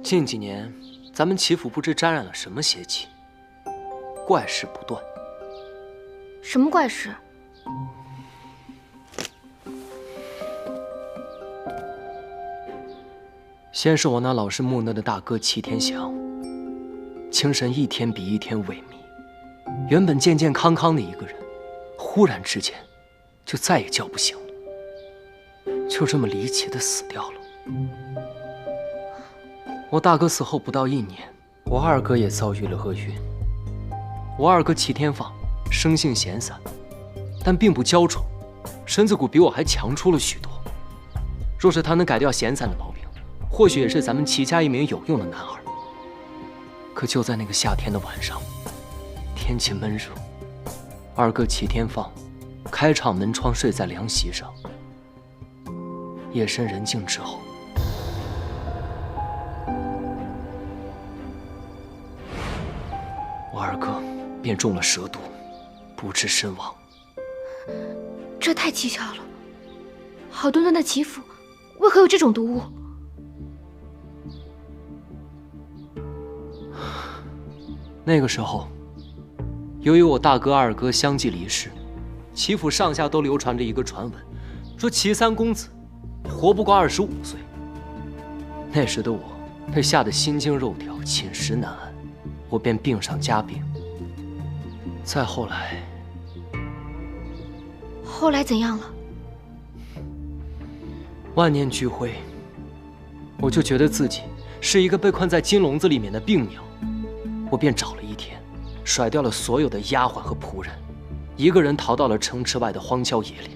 近几年，咱们齐府不知沾染了什么邪气，怪事不断。什么怪事？先是我那老实木讷的大哥齐天祥，精神一天比一天萎靡，原本健健康康的一个人，忽然之间就再也叫不醒了，就这么离奇的死掉了。我大哥死后不到1年，我二哥也遭遇了厄运。我二哥齐天放生性闲散，但并不娇宠，身子骨比我还强出了许多。若是他能改掉闲散的毛病，或许也是咱们齐家一名有用的男儿。可就在那个夏天的晚上，天气闷热，二哥齐天放开敞门窗睡在凉席上。夜深人静之后，我二哥便中了蛇毒，不治身亡。这太蹊跷了！好端端的齐府，为何有这种毒物？那个时候，由于我大哥二哥相继离世，齐府上下都流传着一个传闻，说齐三公子活不过25岁。那时的我被吓得心惊肉跳，寝食难安，我便病上加病。再后来，后来怎样了？万念俱灰，我就觉得自己是一个被困在金笼子里面的病鸟。我便找了一天，甩掉了所有的丫鬟和仆人，一个人逃到了城池外的荒郊野岭。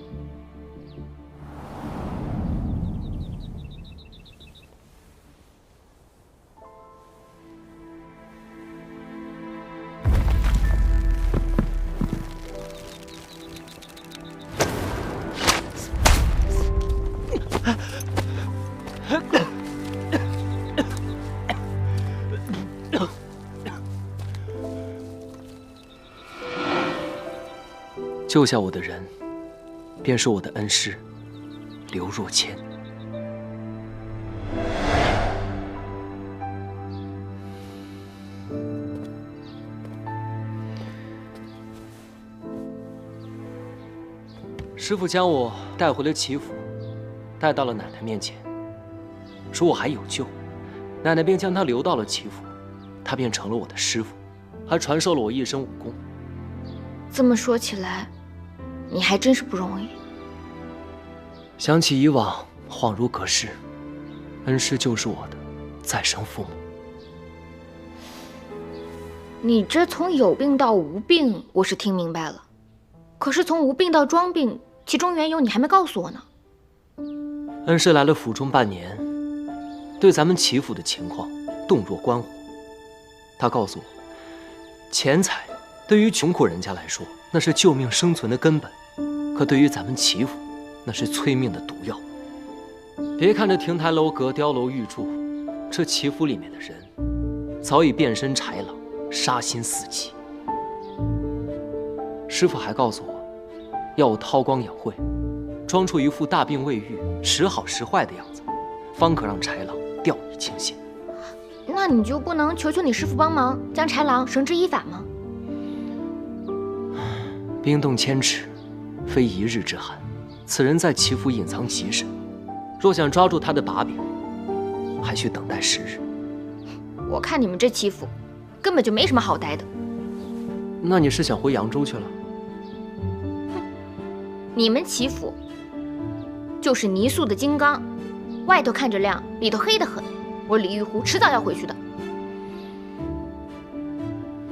救下我的人，便是我的恩师刘若谦。师傅将我带回了齐府，带到了奶奶面前，说我还有救。奶奶便将他留到了齐府，他便成了我的师傅，还传授了我一身武功。这么说起来，你还真是不容易。想起以往，恍如隔世。恩师就是我的再生父母。你这从有病到无病，我是听明白了。可是从无病到装病，其中缘由你还没告诉我呢。恩师来了府中半年，对咱们齐府的情况洞若观火。他告诉我，钱财对于穷苦人家来说，那是救命生存的根本。可对于咱们齐府，那是催命的毒药。别看这亭台楼阁、碉楼玉柱，这齐府里面的人早已变身豺狼，杀心四起。师傅还告诉我，要我韬光养晦，装出一副大病未愈、时好时坏的样子，方可让豺狼掉以轻心。那你就不能求求你师傅帮忙，将豺狼绳之以法吗？冰冻千尺，非一日之寒。此人在齐府隐藏极深，若想抓住他的把柄，还需等待时日。我看你们这齐府根本就没什么好待的。那你是想回扬州去了？你们齐府就是泥塑的金刚，外头看着亮，里头黑得很。我李玉湖迟早要回去的。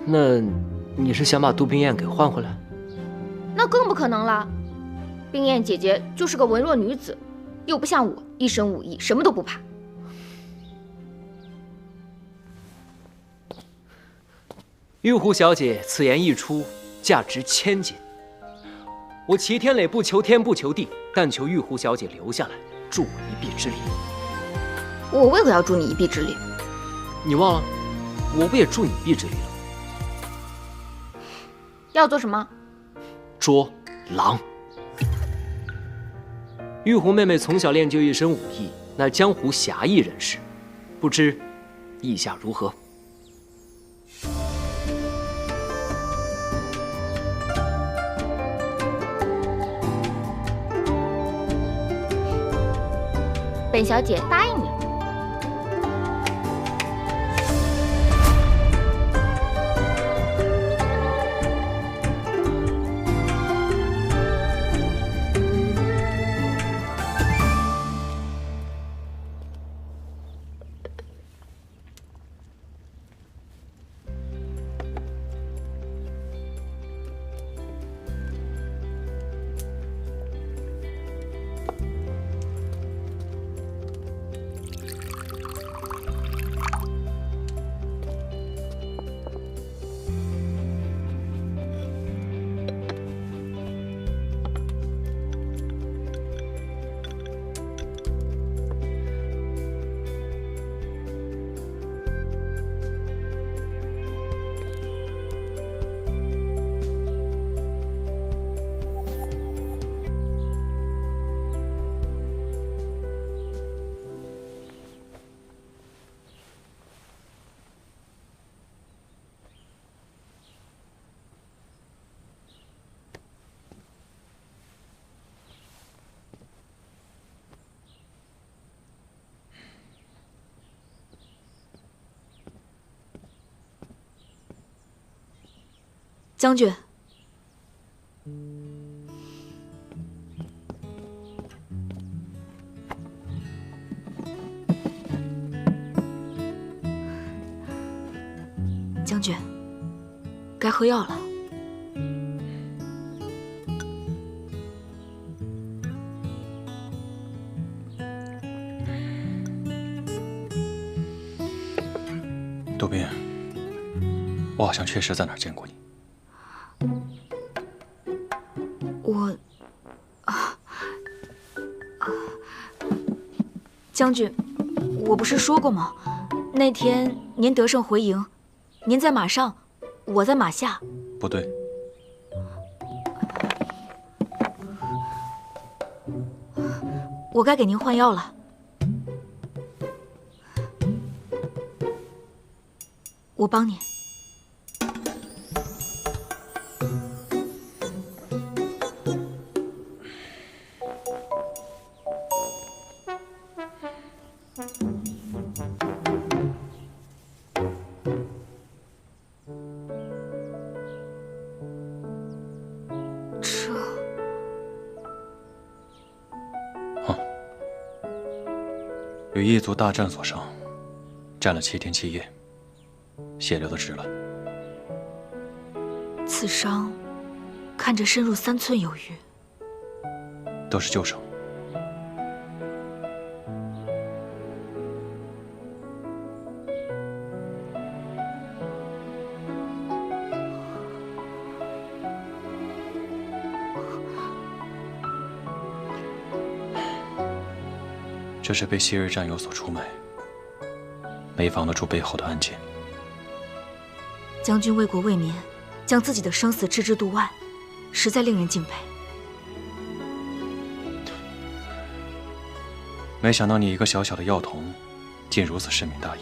那你是想把杜冰雁给换回来？那更不可能了。冰雁姐姐就是个文弱女子，又不像我一身武艺，什么都不怕。玉湖小姐此言一出，价值1000金。我齐天磊不求天不求地，但求玉湖小姐留下来，助我一臂之力。我为何要助你一臂之力？你忘了，我不也助你一臂之力了？要做什么？捉狼。玉湖妹妹从小练就一身武艺，乃江湖侠义人士，不知意下如何？本小姐答应你。将军，将军，该喝药了。杜宾，我好像确实在哪儿见过你。将军，我不是说过吗？那天您得胜回营，您在马上，我在马下。不对，我该给您换药了。我帮您。与异族大战所伤，战了7天7夜，血流得直了。此伤看着深入3寸有余，都是旧伤。这是被昔日战友所出卖，没防得住背后的暗箭。将军为国为民，将自己的生死置之度外，实在令人敬佩。没想到你一个小小的药童，竟如此深明大义。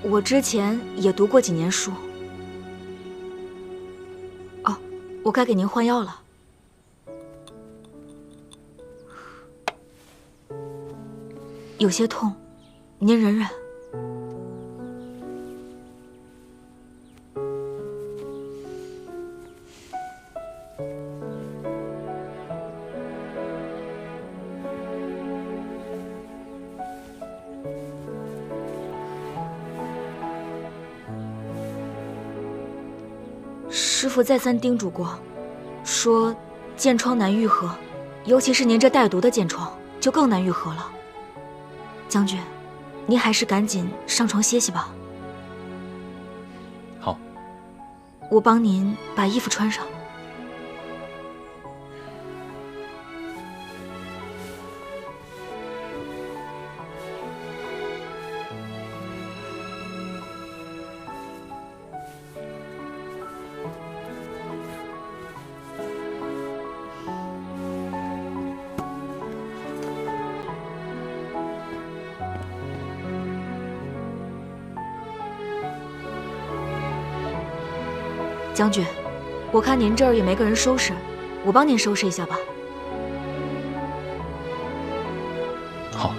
我之前也读过几年书。哦，我该给您换药了。有些痛，您忍忍。师父再三叮嘱过，说剑疮难愈合，尤其是您这带毒的剑疮，就更难愈合了。将军，您还是赶紧上床歇息吧。好，我帮您把衣服穿上。将军，我看您这儿也没个人收拾，我帮您收拾一下吧。好。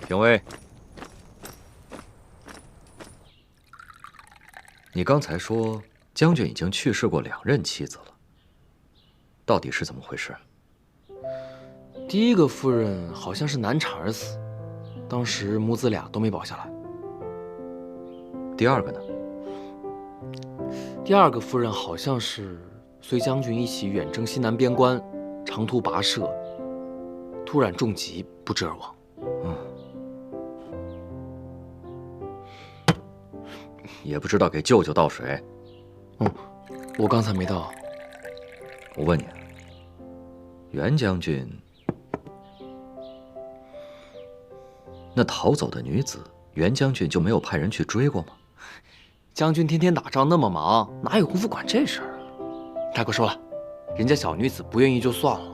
廷尉，你刚才说将军已经去世过2任妻子了，到底是怎么回事？第一个夫人好像是难产而死，当时母子俩都没保下来。第二个呢？第二个夫人好像是随将军一起远征西南边关，长途跋涉，突然中疾不治而亡。也不知道给舅舅倒水。我刚才没倒。我问你，袁将军那逃走的女子，袁将军就没有派人去追过吗？将军天天打仗那么忙，哪有功夫管这事儿啊？大哥说了，人家小女子不愿意就算了。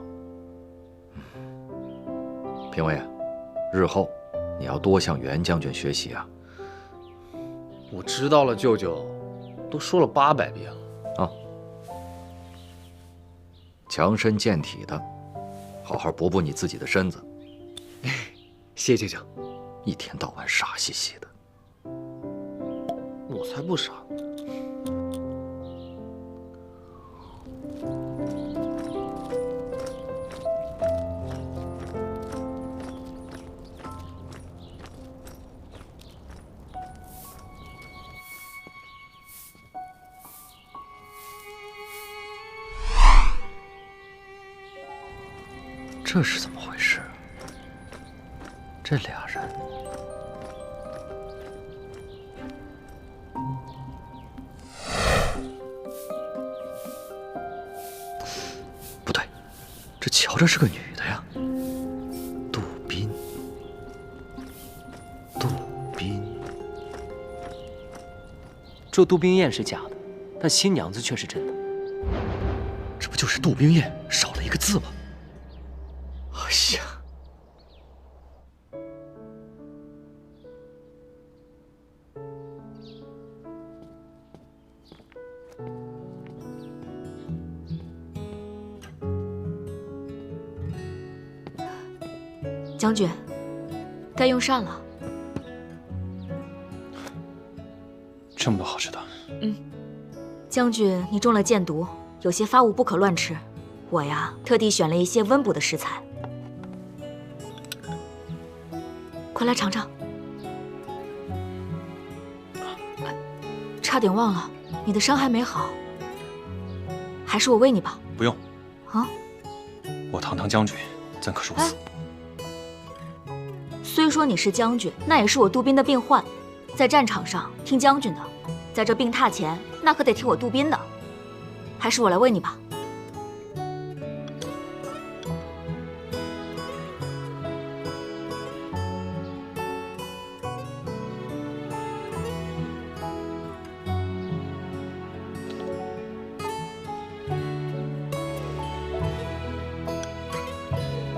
评尉，日后你要多向袁将军学习啊。我知道了，舅舅，都说了800遍了。啊，强身健体的，好好补补你自己的身子。谢舅舅。一天到晚傻兮兮的。我才不傻。这是怎么回事？这俩人，不对，这瞧着是个女的呀。杜宾，杜宾，这杜冰雁是假的，但新娘子却是真的。这不就是杜冰雁少了一个字吗？哎呀！将军，该用膳了。这么多好吃的。将军，你中了箭毒，有些发物不可乱吃。我呀，特地选了一些温补的食材。快来尝尝。差点忘了，你的伤还没好，还是我喂你吧。不用。啊？我堂堂将军，怎可如此？虽说你是将军，那也是我杜宾的病患，在战场上听将军的，在这病榻前，那可得听我杜宾的。还是我来喂你吧。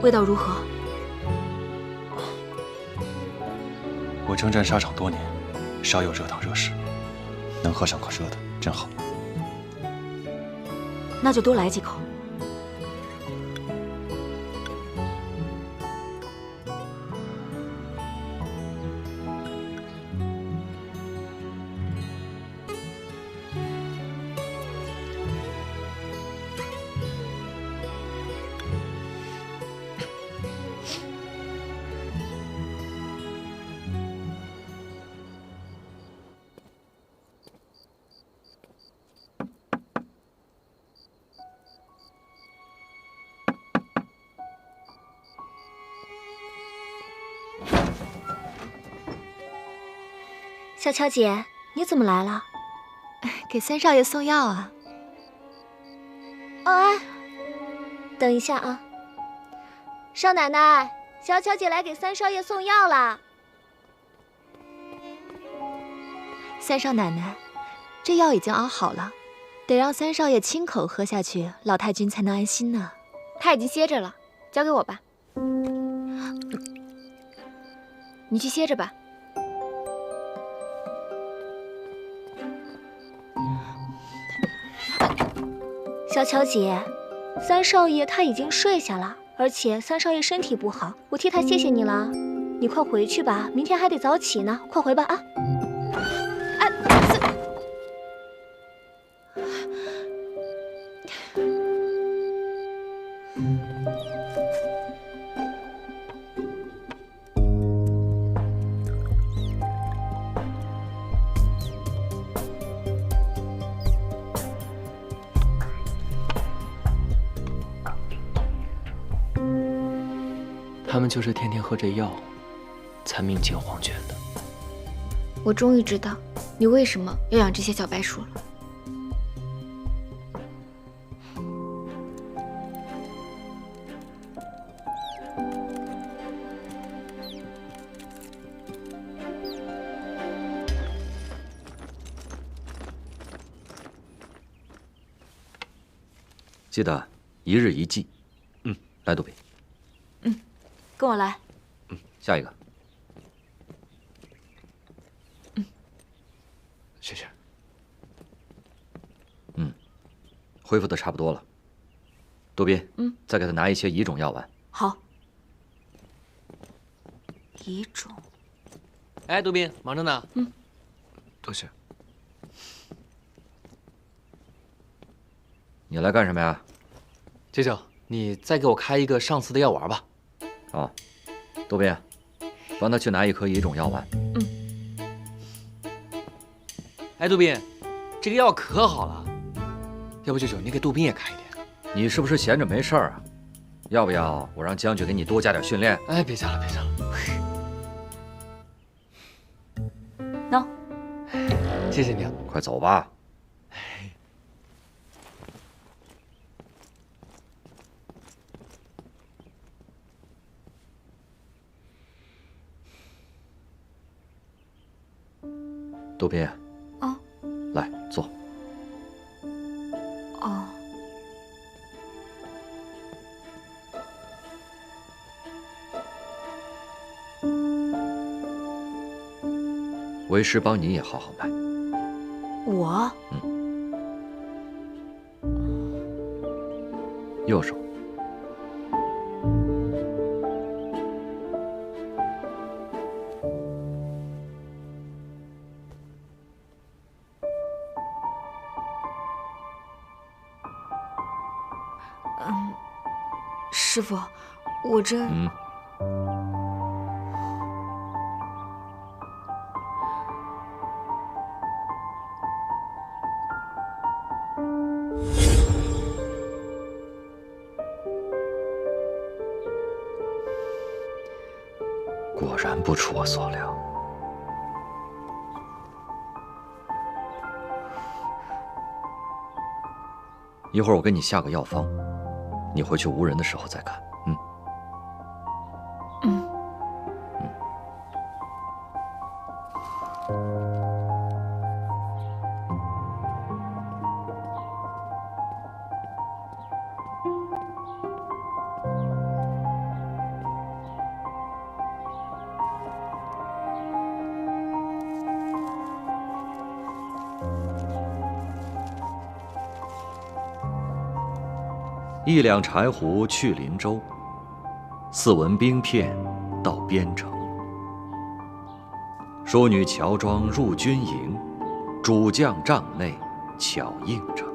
味道如何？我征战沙场多年，少有热汤热食，能喝上口热的真好。那就多来几口。小乔姐，你怎么来了？给三少爷送药啊。哎，等一下啊，少奶奶，小巧姐来给三少爷送药啦。三少奶奶，这药已经熬好了，得让三少爷亲口喝下去，老太君才能安心呢。他已经歇着了，交给我吧。你去歇着吧。小巧姐，三少爷他已经睡下了，而且三少爷身体不好，我替他谢谢你了。你快回去吧，明天还得早起呢，快回吧啊！他们就是天天喝这药，才命进黄泉的。我终于知道你为什么要养这些小白鼠了。记得1日1剂。来，杜比。跟我来。下一个。谢谢。恢复的差不多了。杜宾，再给他拿一些乙种药丸。好。乙种。哎，杜宾，忙着呢。多谢。你来干什么呀？舅舅，你再给我开一个上次的药丸吧。哦，杜宾，帮他去拿1颗乙种药丸。哎，杜宾，这个药可好了，要不舅舅你给杜宾也开一点？你是不是闲着没事儿啊？要不要我让将军给你多加点训练？哎，别加了，别加了。喏，谢谢你啊。快走吧。杜宾，来坐。哦，为师帮你也好好卖。我右手。师傅，我这……果然不出我所料。一会儿我给你下个药方，你回去无人的时候再看。1两柴胡去林州，4文冰片到边城。淑女乔装入军营，主将帐内巧应承。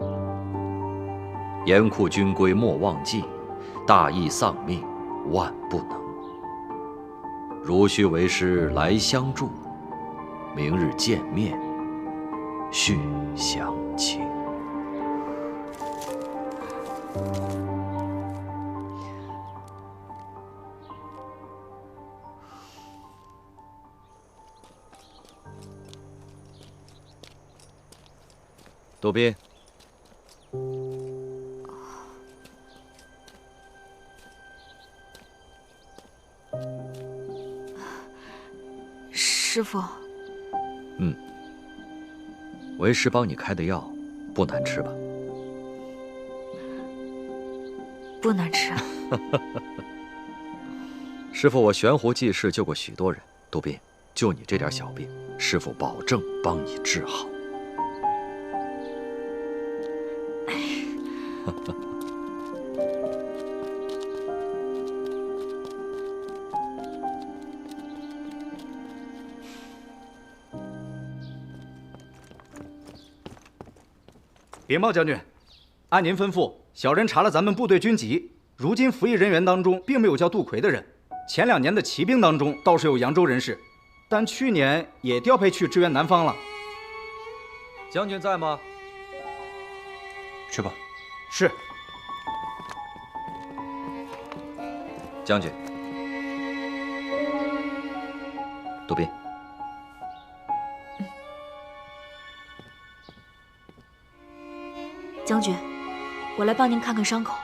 严酷军规莫忘记，大义丧命万不能。如须为师来相助，明日见面续详情。杜宾，师傅，为师帮你开的药，不难吃吧？不难吃。师傅，我悬壶济世救过许多人，杜斌，就你这点小病，师傅保证帮你治好。禀报将军，按您吩咐，小人查了咱们部队军籍，如今服役人员当中并没有叫杜奎的人。前2年的骑兵当中倒是有扬州人士，但去年也调配去支援南方了。将军在吗？去吧。是。将军，杜斌。将军，我来帮您看看伤口。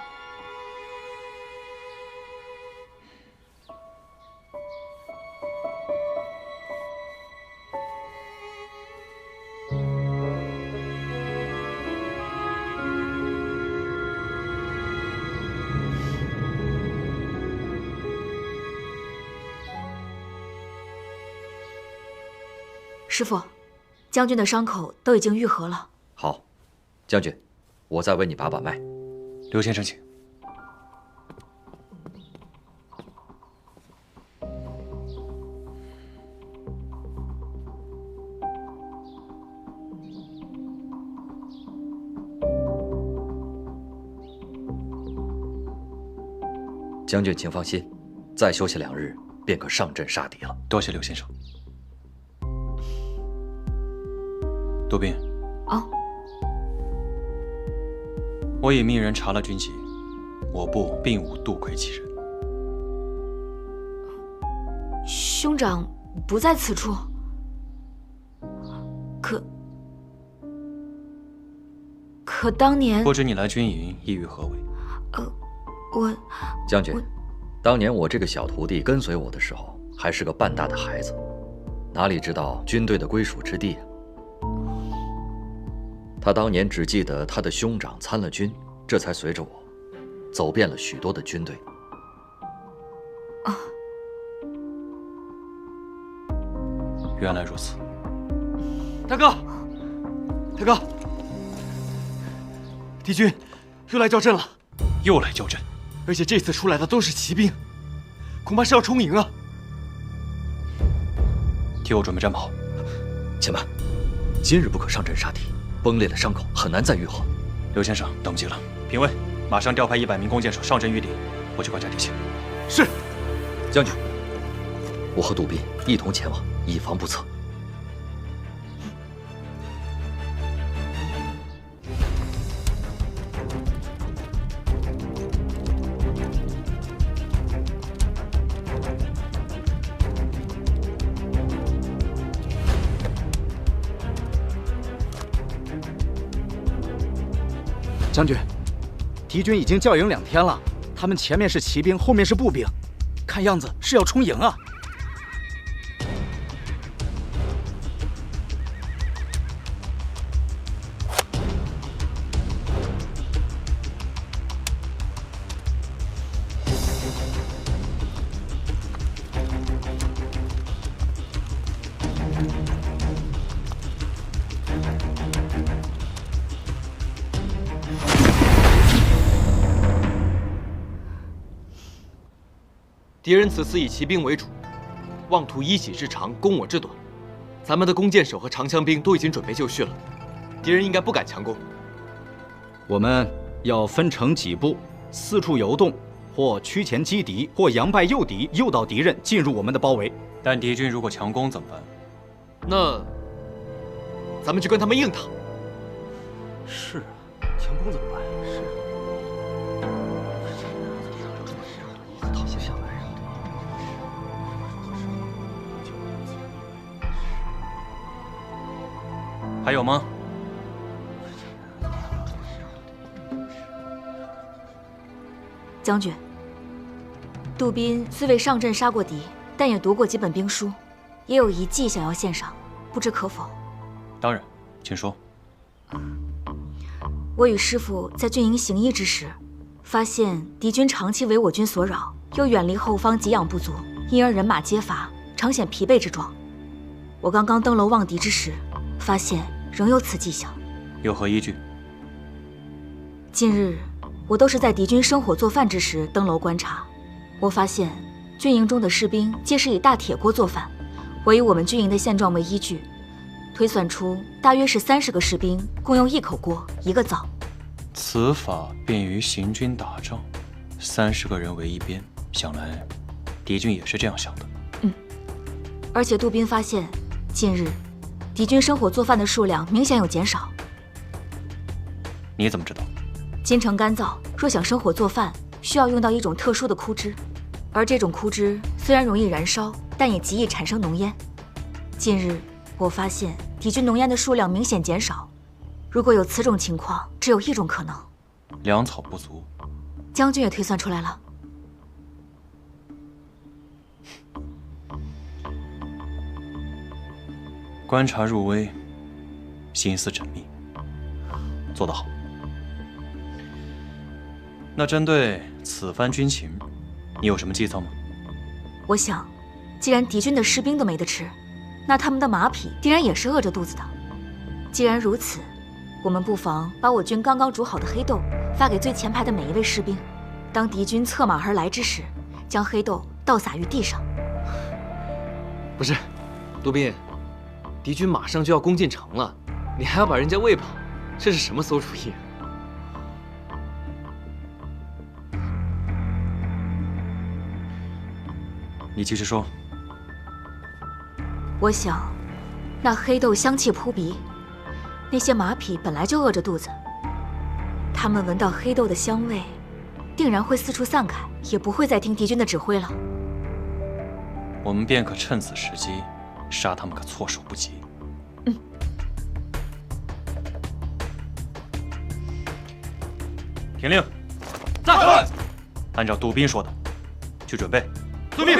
师傅，将军的伤口都已经愈合了。好，将军，我再为你把把脉。刘先生，请。将军请放心，再休息2日，便可上阵杀敌了。多谢刘先生。杜斌。哦。我已命人查了军籍，我部并无杜奎其人。兄长不在此处，可当年不知你来军营意欲何为？我将军，当年我这个小徒弟跟随我的时候，还是个半大的孩子，哪里知道军队的归属之地啊？他当年只记得他的兄长参了军，这才随着我走遍了许多的军队。啊，原来如此。大哥，大哥，敌军又来叫阵了。又来叫阵，而且这次出来的都是骑兵，恐怕是要冲营啊！替我准备战袍。且慢，今日不可上阵杀敌，崩裂的伤口很难再愈合。刘先生，等不及了。评尉，马上调派100名弓箭手上阵御敌，我去观察敌情。是，将军，我和杜斌一同前往，以防不测。将军，敌军已经教营2天了，他们前面是骑兵，后面是步兵，看样子是要冲营啊！敌人此次以骑兵为主，妄图依己之长，攻我之短。咱们的弓箭手和长枪兵都已经准备就绪了，敌人应该不敢强攻。我们要分成几步，四处游动，或趋前击敌，或佯败诱敌，诱导敌人进入我们的包围。但敌军如果强攻怎么办？那咱们就跟他们硬打。是啊，强攻怎么办？是。躺不下来呀。还有吗？将军，杜斌虽未上阵杀过敌，但也读过几本兵书，也有一计想要献上，不知可否？当然，请说。我与师父在军营行役之时，发现敌军长期为我军所扰，又远离后方给养不足，因而人马皆乏，常显疲惫之状。我刚刚登楼望敌之时，发现仍有此迹象。有何依据？近日，我都是在敌军生火做饭之时登楼观察，我发现军营中的士兵皆是以大铁锅做饭，我以我们军营的现状为依据，推算出大约是30个士兵共用1口锅1个灶。此法便于行军打仗，30个人为一边，想来敌军也是这样想的。而且杜宾发现，近日敌军生火做饭的数量明显有减少。你怎么知道？金城干燥，若想生火做饭，需要用到一种特殊的枯枝，而这种枯枝虽然容易燃烧，但也极易产生浓烟。近日我发现敌军浓烟的数量明显减少，如果有此种情况，只有一种可能：粮草不足。将军也推算出来了。观察入微，心思缜密，做得好。那针对此番军情，你有什么计策吗？我想，既然敌军的士兵都没得吃，那他们的马匹定然也是饿着肚子的。既然如此，我们不妨把我军刚刚煮好的黑豆发给最前排的每一位士兵，当敌军策马而来之时，将黑豆倒洒于地上。不是，杜宾，敌军马上就要攻进城了，你还要把人家喂饱，这是什么馊主意？你继续说。我想，那黑豆香气扑鼻，那些马匹本来就饿着肚子，他们闻到黑豆的香味，定然会四处散开，也不会再听敌军的指挥了。我们便可趁此时机，杀他们个措手不及。听令，在。按照杜宾说的，去准备。遵命。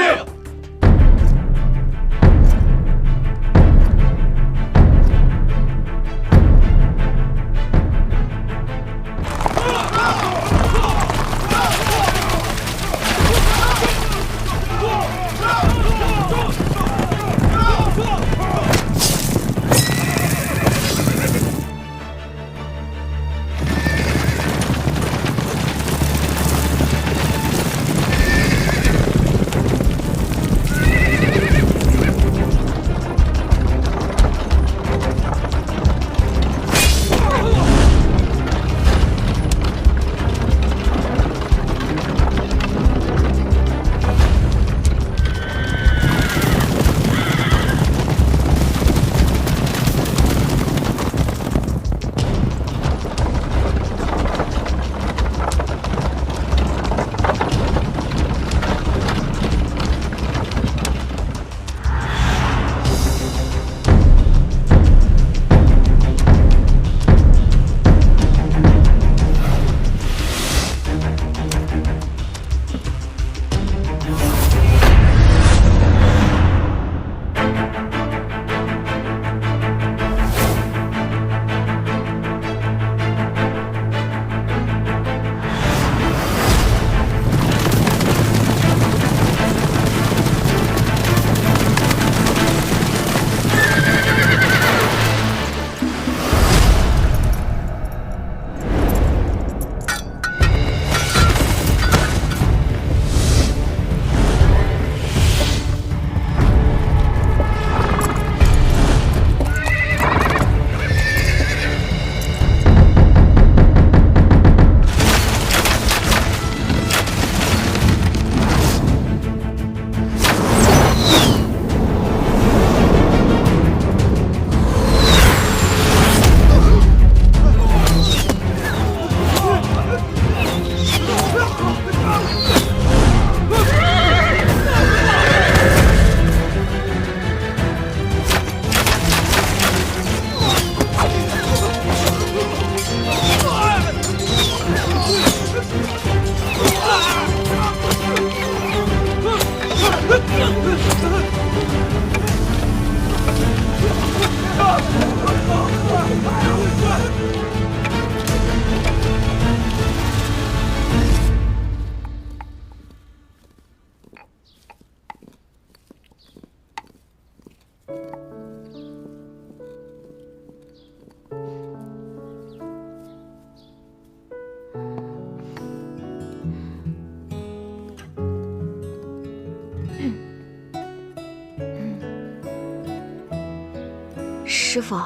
师傅，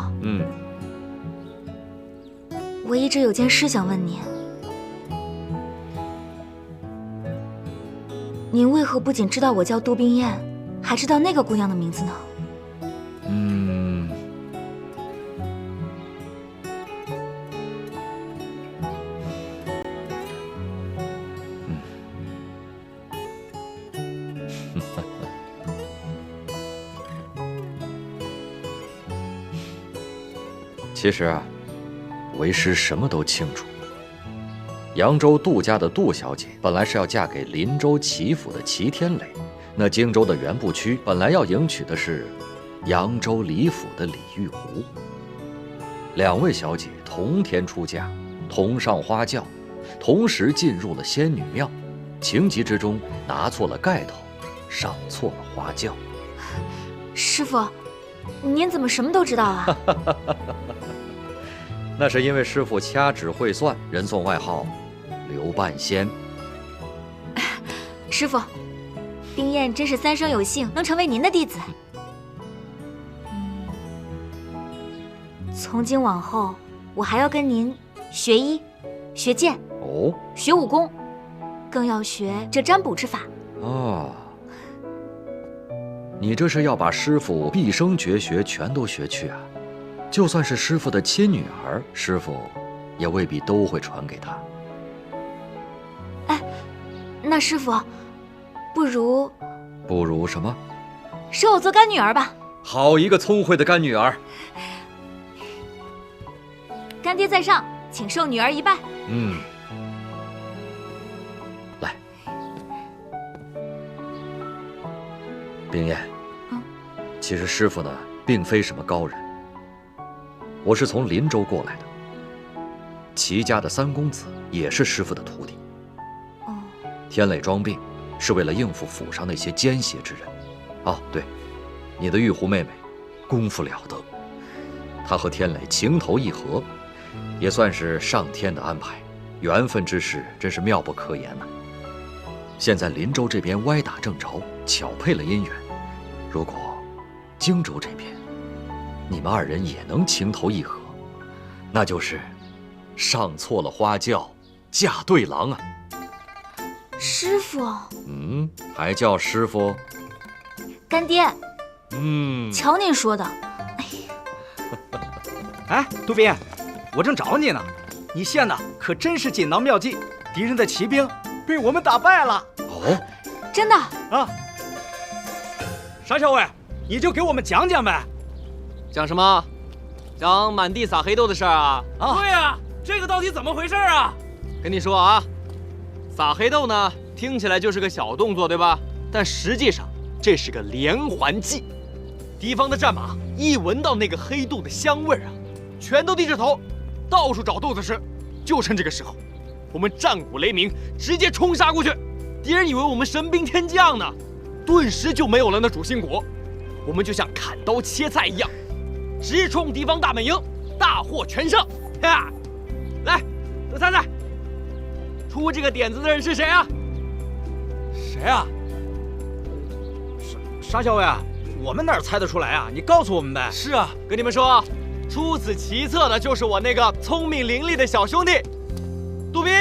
我一直有件事想问您，您为何不仅知道我叫杜冰燕，还知道那个姑娘的名字呢？其实啊，为师什么都清楚。扬州杜家的杜小姐本来是要嫁给林州齐府的齐天磊，那荆州的原部区本来要迎娶的是扬州李府的李玉湖。两位小姐同天出嫁，同上花轿，同时进入了仙女庙，情急之中拿错了盖头，上错了花轿。师傅，您怎么什么都知道啊？那是因为师傅掐指会算，人送外号刘半仙。师傅，冰燕真是三生有幸能成为您的弟子。从今往后，我还要跟您学医、学剑、学武功，更要学这占卜之法。你这是要把师傅毕生绝学全都学去啊？就算是师傅的亲女儿，师傅也未必都会传给她。那师傅，不如什么？收我做干女儿吧。好一个聪慧的干女儿！干爹在上，请受女儿一拜。来，冰燕。其实师傅呢，并非什么高人。我是从林州过来的，齐家的三公子也是师傅的徒弟。天磊装病，是为了应付府上那些奸邪之人。对，你的玉狐妹妹，功夫了得，她和天磊情投意合，也算是上天的安排，缘分之事真是妙不可言呐。现在林州这边歪打正着，巧配了姻缘。如果荆州这边你们二人也能情投意合，那就是上错了花轿，嫁对郎啊！师傅，还叫师傅？干爹，瞧您说的。杜宾，我正找你呢，你献的可真是锦囊妙计，敌人的骑兵被我们打败了。真的啊？沙校尉，你就给我们讲讲呗。讲什么？讲满地撒黑豆的事儿啊？对呀，这个到底怎么回事啊？跟你说啊，撒黑豆呢，听起来就是个小动作，对吧？但实际上这是个连环计。敌方的战马一闻到那个黑豆的香味啊，全都低着头，到处找豆子吃。就趁这个时候，我们战鼓雷鸣，直接冲杀过去。敌人以为我们神兵天降呢，顿时就没有了那主心骨。我们就像砍刀切菜一样，直冲敌方大本营，大获全胜。来，都猜猜，出这个点子的人是谁啊？谁啊？沙校尉啊，我们哪猜得出来啊？你告诉我们呗。是啊，跟你们说，出此其策的就是我那个聪明伶俐的小兄弟杜宾。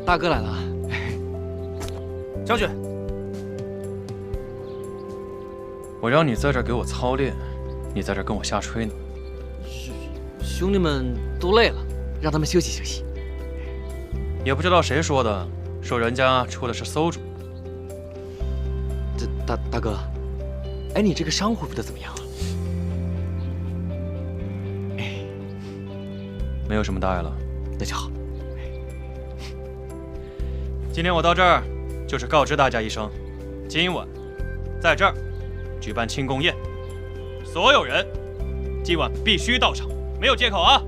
大哥来了。将军，我让你在这儿给我操练，你在这儿跟我瞎吹呢。兄弟们都累了，让他们休息休息。也不知道谁说的，说人家出的是馊主。大哥，你这个伤恢复的怎么样啊？没有什么大碍了。那就好。今天我到这儿，就是告知大家一声，今晚在这儿举办庆功宴，所有人今晚必须到场，没有借口啊！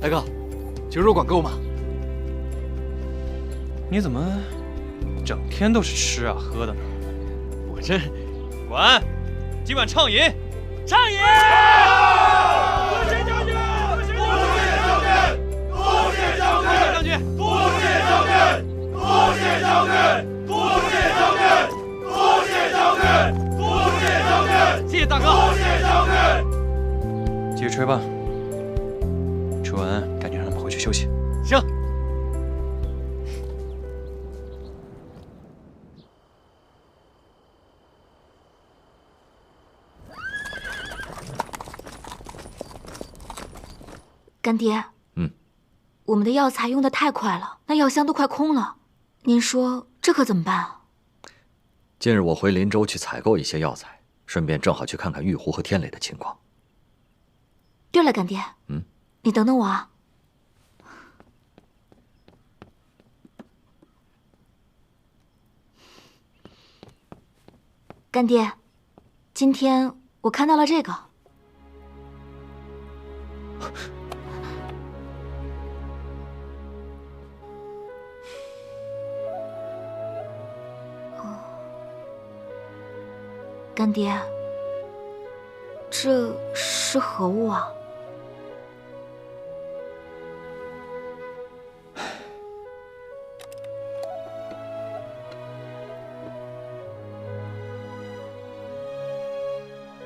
大哥，牛肉管够吗？你怎么整天都是吃啊喝的呢？我这……管，今晚畅饮，畅饮！多谢将军！多谢将军！多谢将军！多谢将军！多谢将军！多谢将军！多谢将军！多谢将军！谢谢大哥！多谢将军！继续吹吧。吹完赶紧让他们回去休息。行。干爹，我们的药材用的太快了，那药箱都快空了。您说这可怎么办啊？近日我回林州去采购一些药材，顺便正好去看看玉湖和天磊的情况。对了，干爹，你等等我啊。干爹，今天我看到了这个。干爹，这是何物啊？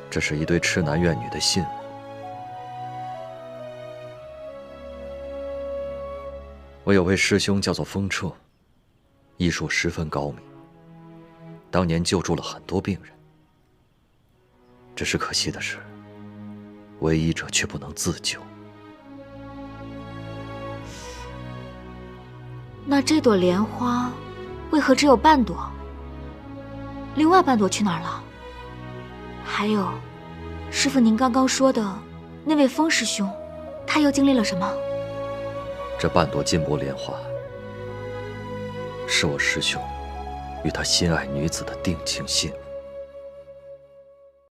这是一对痴男怨女的信。我有位师兄叫做风彻，医术十分高明，当年救助了很多病人。只是可惜的是，为医者却不能自救。那这朵莲花为何只有半朵？另外半朵去哪儿了？还有，师父您刚刚说的那位风师兄，他又经历了什么？这半朵金箔莲花，是我师兄与他心爱女子的定情信物。